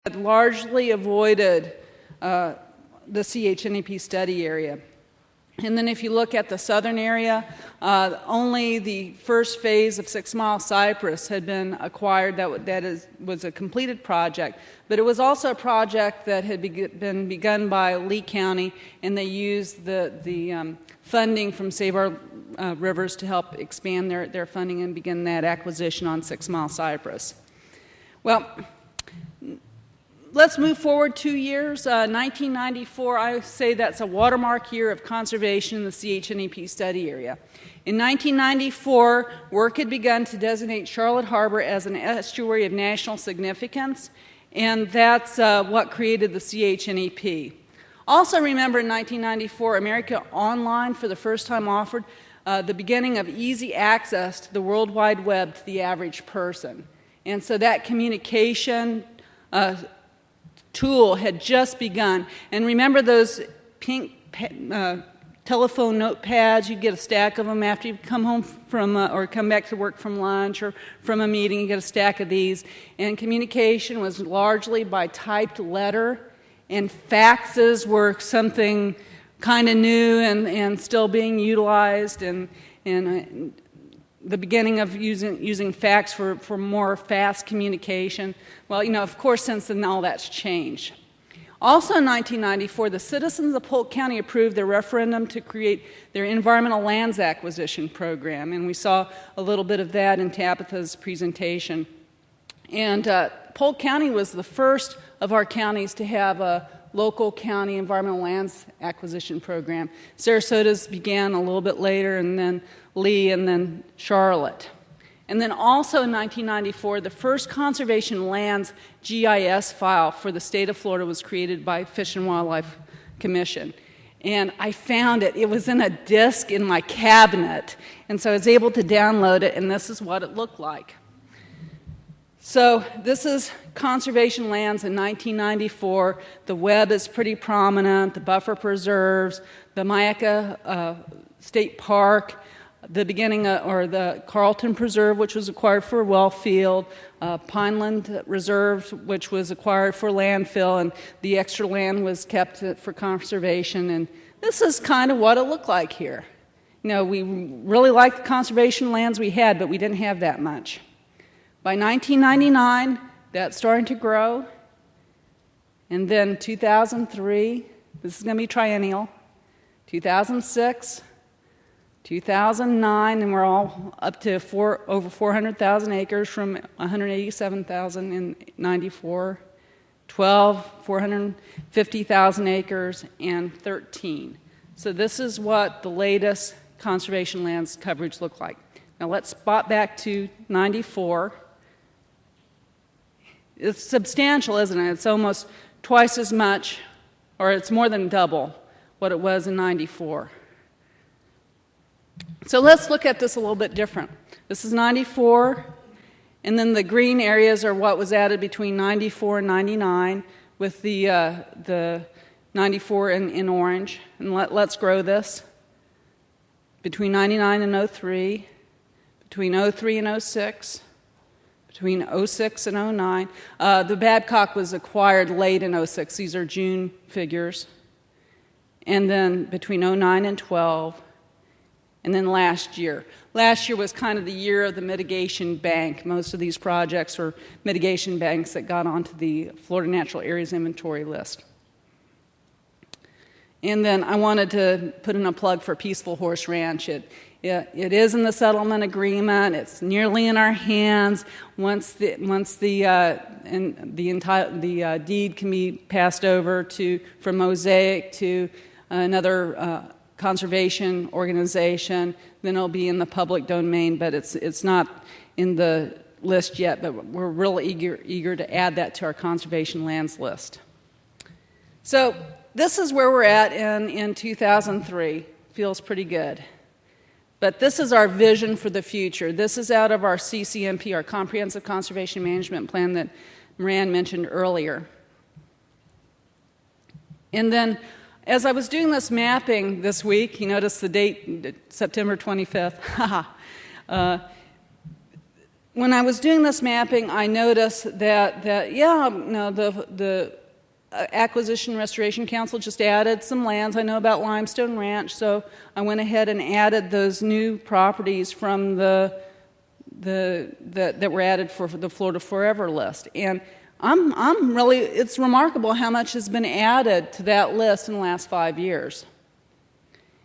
had largely avoided the CHNEP study area. And then if you look at the southern area, only the first phase of 6 Mile Cypress had been acquired. That was a completed project. But it was also a project that had been begun by Lee County, and they used the funding from Save Our Rivers to help expand their funding and begin that acquisition on 6 Mile Cypress. Well, let's move forward 2 years. 1994, I say that's a watermark year of conservation in the CHNEP study area. In 1994, work had begun to designate Charlotte Harbor as an estuary of national significance, and that's what created the CHNEP. Also remember in 1994, America Online for the first time offered the beginning of easy access to the World Wide Web to the average person. And so that communication tool had just begun. And remember those pink telephone notepads? You'd get a stack of them after you come home from, or come back to work from lunch or from a meeting. You get a stack of these. And communication was largely by typed letter, and faxes were something kind of new and still being utilized, and the beginning of using fax for more fast communication. Well, you know, of course, since then, all that's changed. Also in 1994, the citizens of Polk County approved their referendum to create their environmental lands acquisition program, and we saw a little bit of that in Tabitha's presentation. And Polk County was the first of our counties to have a local county environmental lands acquisition program. Sarasota's began a little bit later, and then Lee, and then Charlotte. And then also in 1994, the first conservation lands GIS file for the state of Florida was created by Fish and Wildlife Commission. And I found it. It was in a disk in my cabinet. And so I was able to download it, and this is what it looked like. So this is conservation lands in 1994. The web is pretty prominent, the buffer preserves, the Myakka State Park, the beginning or the Carlton Preserve, which was acquired for a well field, Pineland Reserve, which was acquired for landfill, and the extra land was kept for conservation. And this is kind of what it looked like here. You know, we really liked the conservation lands we had, but we didn't have that much. By 1999, that's starting to grow. And then 2003, this is going to be triennial, 2006, 2009, and we're all up to over 400,000 acres from 187,000 in 94, 12, 450,000 acres, and 13. So this is what the latest conservation lands coverage looked like. Now let's spot back to 94. It's substantial, isn't it? It's almost twice as much, or it's more than double what it was in 94. So let's look at this a little bit different. This is 94, and then the green areas are what was added between 94 and 99, with the 94 in orange. And let's grow this. Between 99 and 03, between 03 and 06, between 06 and 09. The Babcock was acquired late in 06. These are June figures. And then between 09 and 12. And then last year. Last year was kind of the year of the mitigation bank. Most of these projects were mitigation banks that got onto the Florida Natural Areas Inventory list. And then I wanted to put in a plug for Peaceful Horse Ranch. It is in the settlement agreement. It's nearly in our hands. Once the deed can be passed over from Mosaic to another conservation organization, then it'll be in the public domain. But it's not in the list yet. But we're really eager to add that to our conservation lands list. So this is where we're at in 2003. Feels pretty good. But this is our vision for the future. This is out of our CCMP, our Comprehensive Conservation Management Plan that Moran mentioned earlier. And then as I was doing this mapping this week, you notice the date, September 25th. when I was doing this mapping, I noticed that yeah, no, the Acquisition Restoration Council just added some lands. I know about Limestone Ranch, so I went ahead and added those new properties from that were added for the Florida Forever list. And I'm really, it's remarkable how much has been added to that list in the last 5 years.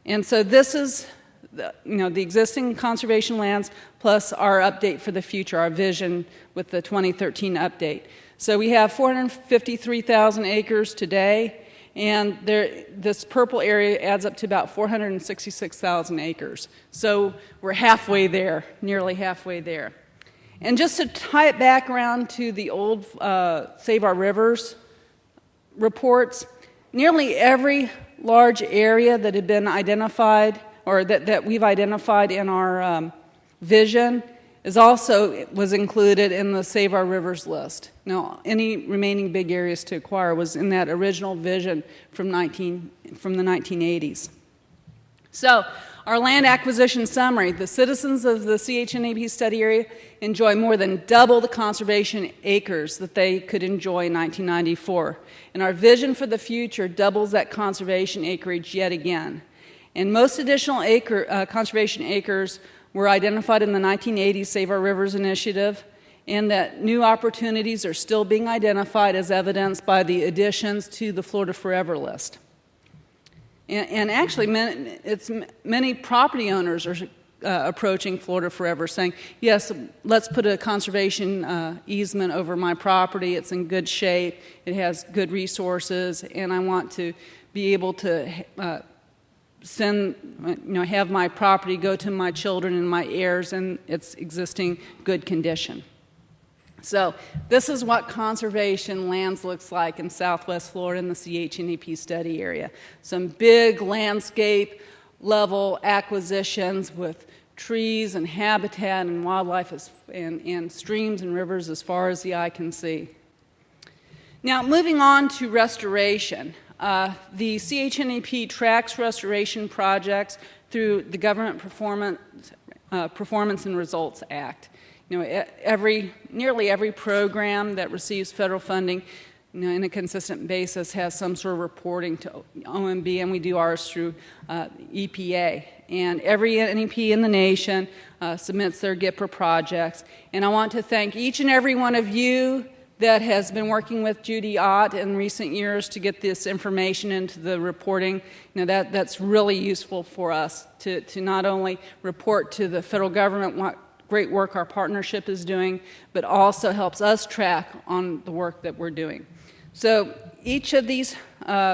And so this is the existing conservation lands plus our update for the future, our vision with the 2013 update. So we have 453,000 acres today, and this purple area adds up to about 466,000 acres. So we're halfway there, nearly halfway there. And just to tie it back around to the old Save Our Rivers reports, nearly every large area that had been identified, or that we've identified in our vision, was included in the Save Our Rivers list. Now, any remaining big areas to acquire was in that original vision from the 1980s. So, our land acquisition summary: the citizens of the CHNEP study area enjoy more than double the conservation acres that they could enjoy in 1994. And our vision for the future doubles that conservation acreage yet again. And most additional conservation acres were identified in the 1980s Save Our Rivers initiative, and that new opportunities are still being identified as evidenced by the additions to the Florida Forever list. And actually, many property owners are approaching Florida Forever saying, yes, let's put a conservation easement over my property. It's in good shape. It has good resources, and I want to be able to have my property go to my children and my heirs in its existing good condition. So this is what conservation lands looks like in Southwest Florida in the CHNEP study area. Some big landscape level acquisitions with trees and habitat and wildlife and streams and rivers as far as the eye can see. Now, moving on to restoration. The CHNEP tracks restoration projects through the Government Performance and Results Act. Nearly every program that receives federal funding, in a consistent basis has some sort of reporting to OMB, and we do ours through EPA. And every NEP in the nation submits their GIPRA projects. And I want to thank each and every one of you that has been working with Judy Ott in recent years to get this information into the reporting. That's really useful for us to not only report to the federal government what great work our partnership is doing, but also helps us track on the work that we're doing. So each of these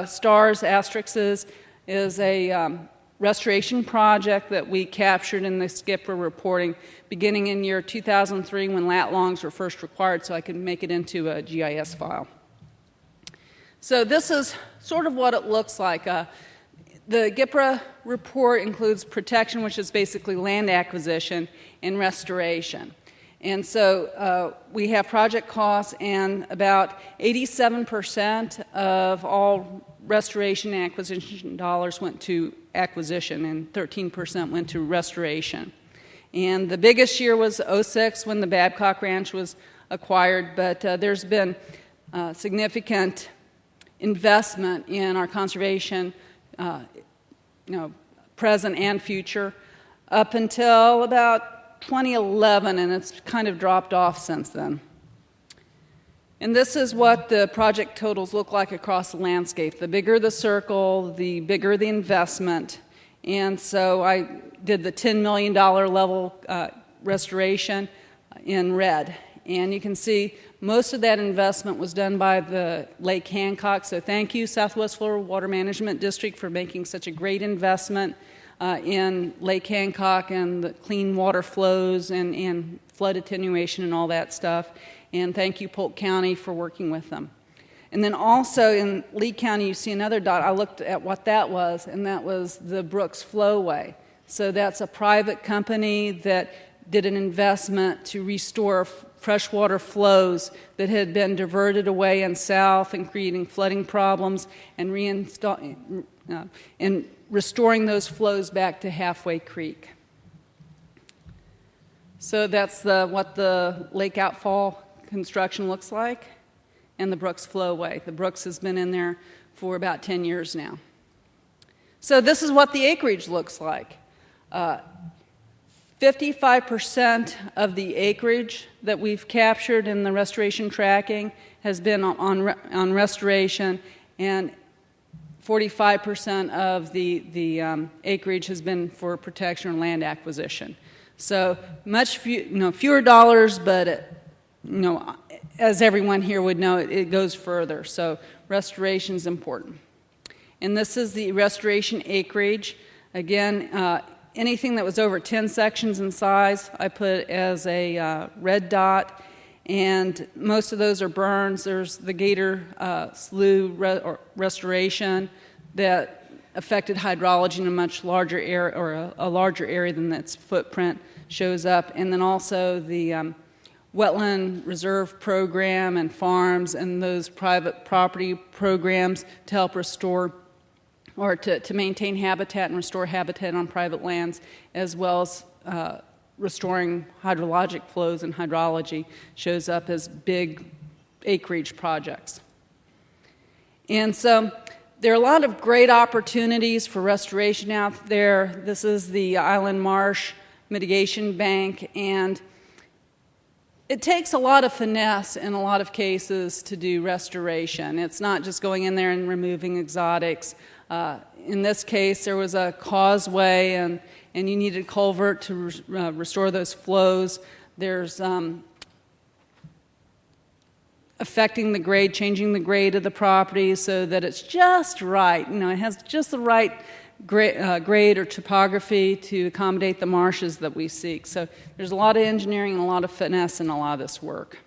stars, asterisks, is a restoration project that we captured in the GIPRA reporting beginning in year 2003 when lat longs were first required, so I could make it into a GIS file. So this is sort of what it looks like. The GIPRA report includes protection, which is basically land acquisition, and restoration. And so we have project costs, and about 87% of all restoration and acquisition dollars went to acquisition, and 13% went to restoration. And the biggest year was 2006 when the Babcock Ranch was acquired, but there's been significant investment in our conservation, present and future, up until about 2011, and it's kind of dropped off since then. And this is what the project totals look like across the landscape. The bigger the circle, the bigger the investment. And so I did the $10 million level restoration in red. And you can see most of that investment was done by the Lake Hancock. So thank you, Southwest Florida Water Management District, for making such a great investment in Lake Hancock and the clean water flows and flood attenuation and all that stuff. And thank you, Polk County, for working with them. And then also in Lee County, you see another dot. I looked at what that was, and that was the Brooks Flowway. So that's a private company that did an investment to restore freshwater flows that had been diverted away and south and creating flooding problems, and restoring those flows back to Halfway Creek. So that's what the lake outfall construction looks like, and the Brooks flowway. The Brooks has been in there for about 10 years now. So this is what the acreage looks like. 55% of the acreage that we've captured in the restoration tracking has been on restoration, and 45% of the acreage has been for protection or land acquisition. So much fewer dollars, but as everyone here would know, it goes further. So restoration is important. And this is the restoration acreage. Again, anything that was over 10 sections in size, I put as a red dot, and most of those are burns. There's the Gator Slough restoration that affected hydrology in a much larger area, or a larger area than its footprint shows up, and then also the wetland reserve program and farms and those private property programs to help restore or to maintain habitat and restore habitat on private lands, as well as restoring hydrologic flows and hydrology, shows up as big acreage projects. And so there are a lot of great opportunities for restoration out there. This is the Island Marsh Mitigation Bank, and it takes a lot of finesse in a lot of cases to do restoration. It's not just going in there and removing exotics. In this case, there was a causeway, and you needed a culvert to restore those flows. There's affecting the grade, changing the grade of the property so that it's just right. It has just the right grade or topography to accommodate the marshes that we seek. So there's a lot of engineering and a lot of finesse in a lot of this work.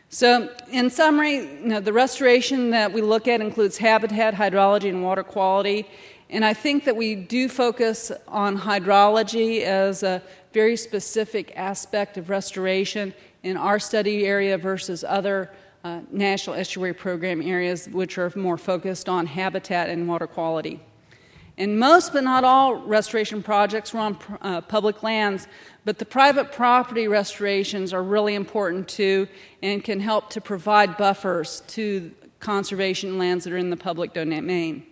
So in summary, the restoration that we look at includes habitat, hydrology, and water quality. And I think that we do focus on hydrology as a very specific aspect of restoration in our study area versus other National Estuary Program areas, which are more focused on habitat and water quality. And most, but not all, restoration projects were on public lands, but the private property restorations are really important too and can help to provide buffers to conservation lands that are in the public domain.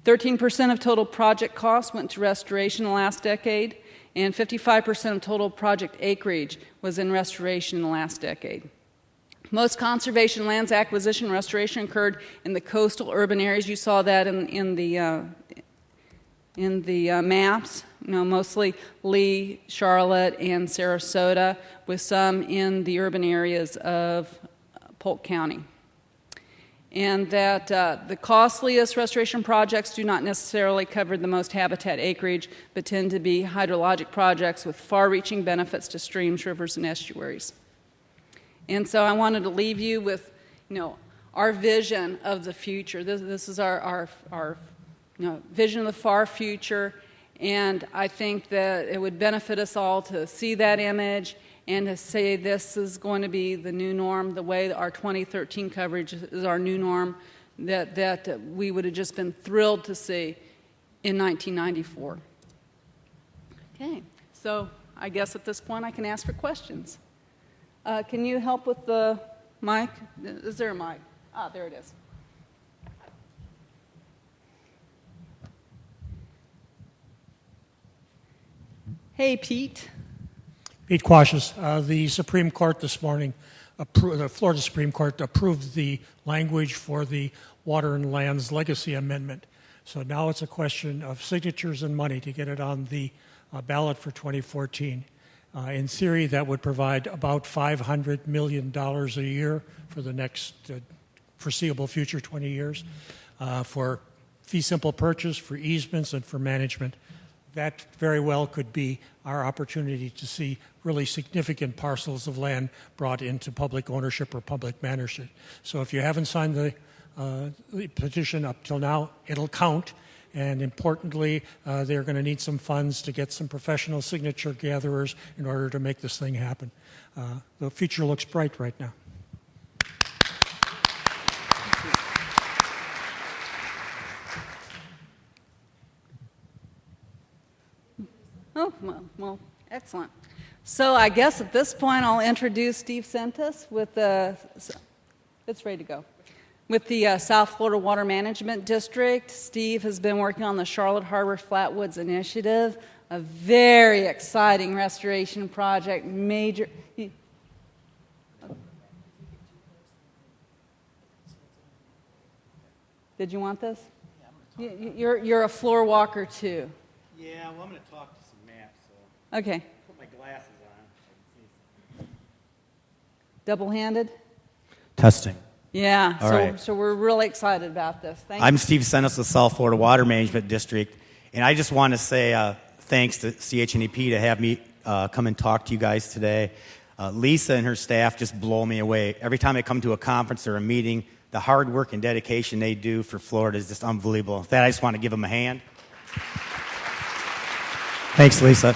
13% of total project costs went to restoration in the last decade, and 55% of total project acreage was in restoration in the last decade. Most conservation lands acquisition and restoration occurred in the coastal urban areas. You saw that in the maps, mostly Lee, Charlotte, and Sarasota, with some in the urban areas of Polk County. And that the costliest restoration projects do not necessarily cover the most habitat acreage, but tend to be hydrologic projects with far-reaching benefits to streams, rivers, and estuaries. And so I wanted to leave you with, our vision of the future. This is our vision of the far future, and I think that it would benefit us all to see that image and to say this is going to be the new norm, the way that our 2013 coverage is our new norm, that we would have just been thrilled to see in 1994. Okay, so I guess at this point I can ask for questions. Can you help with the mic? Is there a mic? Ah, there it is. Hey, Pete. Pete Quashis. The Supreme Court this morning, the Florida Supreme Court approved the language for the Water and Lands Legacy Amendment. So now it's a question of signatures and money to get it on the ballot for 2014. In theory, that would provide about $500 million a year for the next foreseeable future 20 years for fee simple purchase, for easements, and for management. That very well could be our opportunity to see really significant parcels of land brought into public ownership or public management. So if you haven't signed the petition up till now, it'll count. And importantly, they're going to need some funds to get some professional signature gatherers in order to make this thing happen. The future looks bright right now. Oh, well, excellent. So I guess at this point I'll introduce Steve Sentis with the, it's ready to go, with the South Florida Water Management District. Steve has been working on the Charlotte Harbor Flatwoods Initiative, a very exciting restoration project, major. Did you want this? You're a floor walker too. Yeah, well, I'm going to talk to some maps, so Okay. put my glasses on. Double-handed? Testing. Yeah. All right. So we're really excited about this. Thank I'm you. Steve Sennis with South Florida Water Management District, and I just want to say thanks to CHNEP to have me come and talk to you guys today. Lisa and her staff just blow me away. Every time I come to a conference or a meeting, the hard work and dedication they do for Florida is just unbelievable. With that, I just want to give them a hand. Thanks, Lisa.